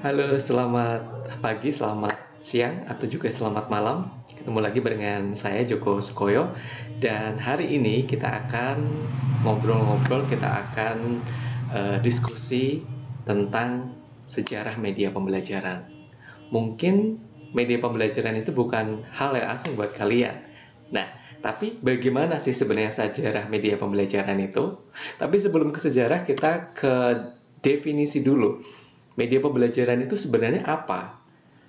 Halo, selamat pagi, selamat siang, atau juga selamat malam. Ketemu lagi dengan saya Joko Sukoyo. Dan hari ini kita akan ngobrol-ngobrol, kita akan diskusi tentang sejarah media pembelajaran. Mungkin media pembelajaran itu bukan hal yang asing buat kalian. Nah, tapi bagaimana sih sebenarnya sejarah media pembelajaran itu? Tapi sebelum ke sejarah, kita ke definisi dulu. Media pembelajaran itu sebenarnya apa?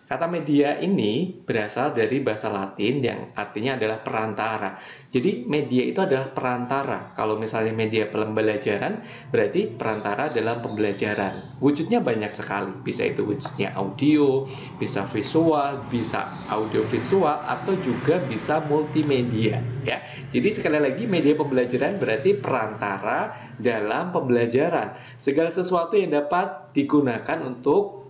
Kata media ini berasal dari bahasa Latin yang artinya adalah perantara. Jadi media itu adalah perantara. Kalau misalnya media pembelajaran, berarti perantara dalam pembelajaran. Wujudnya banyak sekali. Bisa itu wujudnya audio, bisa visual, bisa audiovisual, atau juga bisa multimedia. Ya. Jadi sekali lagi media pembelajaran berarti perantara dalam pembelajaran. Segala sesuatu yang dapat digunakan untuk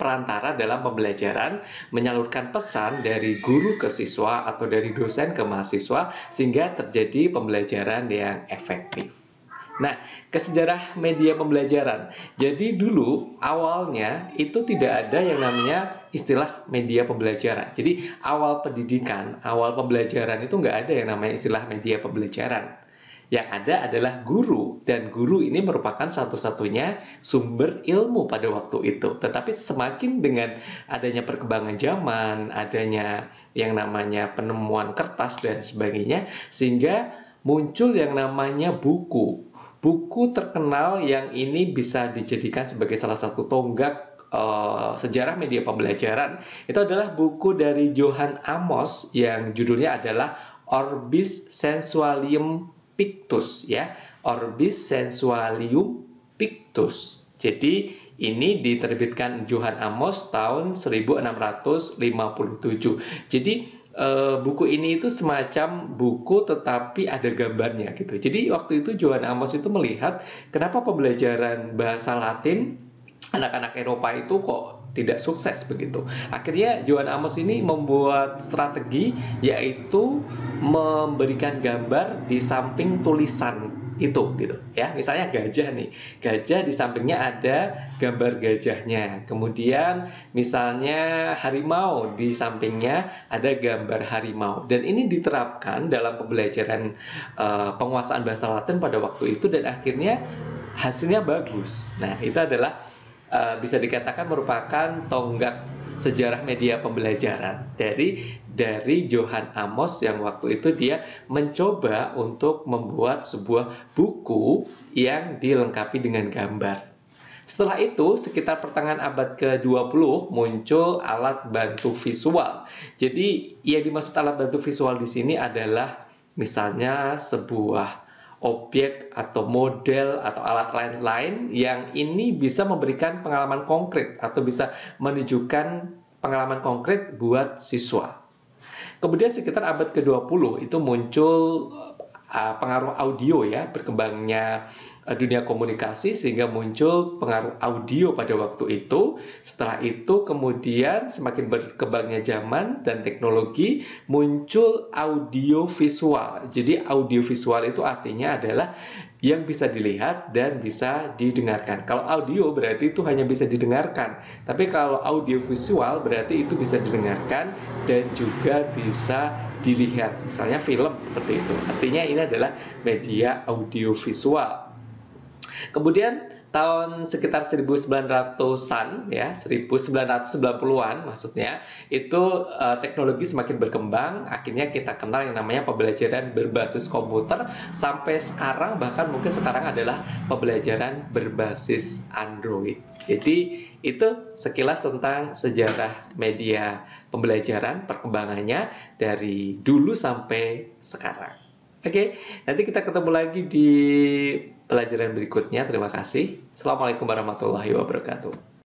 perantara dalam pembelajaran, menyalurkan pesan dari guru ke siswa atau dari dosen ke mahasiswa sehingga terjadi pembelajaran yang efektif. Nah, ke sejarah media pembelajaran. Jadi dulu awalnya itu tidak ada yang namanya istilah media pembelajaran. Jadi awal pendidikan, awal pembelajaran itu nggak ada yang namanya istilah media pembelajaran. Yang ada adalah guru, dan guru ini merupakan satu-satunya sumber ilmu pada waktu itu. Tetapi semakin dengan adanya perkembangan zaman, adanya yang namanya penemuan kertas dan sebagainya, sehingga muncul yang namanya buku. Buku terkenal yang ini bisa dijadikan sebagai salah satu tonggak sejarah media pembelajaran itu adalah buku dari Johann Amos yang judulnya adalah Orbis Sensualium Pictus, ya, Orbis Sensualium Pictus. Jadi ini diterbitkan Johann Amos tahun 1657. Jadi buku ini itu semacam buku tetapi ada gambarnya gitu. Jadi waktu itu Johann Amos itu melihat kenapa pembelajaran bahasa Latin anak-anak Eropa itu kok tidak sukses begitu. Akhirnya Johann Amos ini membuat strategi, yaitu memberikan gambar di samping tulisan itu gitu ya. Misalnya gajah nih, gajah di sampingnya ada gambar gajahnya. Kemudian misalnya harimau, di sampingnya ada gambar harimau. Dan ini diterapkan dalam pembelajaran penguasaan bahasa Latin pada waktu itu, dan akhirnya hasilnya bagus. Nah, itu adalah bisa dikatakan merupakan tonggak sejarah media pembelajaran dari Johann Amos yang waktu itu dia mencoba untuk membuat sebuah buku yang dilengkapi dengan gambar. Setelah itu, sekitar pertengahan abad ke-20 muncul alat bantu visual. Jadi, yang dimaksud alat bantu visual di sini adalah misalnya sebuah objek atau model atau alat lain-lain yang ini bisa memberikan pengalaman konkret atau bisa menunjukkan pengalaman konkret buat siswa. Kemudian sekitar abad ke-20 itu muncul pengaruh audio, ya, berkembangnya dunia komunikasi sehingga muncul pengaruh audio pada waktu itu. Setelah itu kemudian semakin berkembangnya zaman dan teknologi, muncul audio visual. Jadi audio visual itu artinya adalah yang bisa dilihat dan bisa didengarkan. Kalau audio berarti itu hanya bisa didengarkan, tapi kalau audio visual berarti itu bisa didengarkan dan juga bisa dilihat. Misalnya film seperti itu. Artinya ini adalah media audio visual. Kemudian tahun sekitar 1900-an, ya, 1990-an maksudnya, itu teknologi semakin berkembang, akhirnya kita kenal yang namanya pembelajaran berbasis komputer, sampai sekarang, bahkan mungkin sekarang adalah pembelajaran berbasis Android. Jadi itu sekilas tentang sejarah media pembelajaran, perkembangannya dari dulu sampai sekarang. Oke, nanti kita ketemu lagi di pelajaran berikutnya. Terima kasih. Assalamualaikum warahmatullahi wabarakatuh.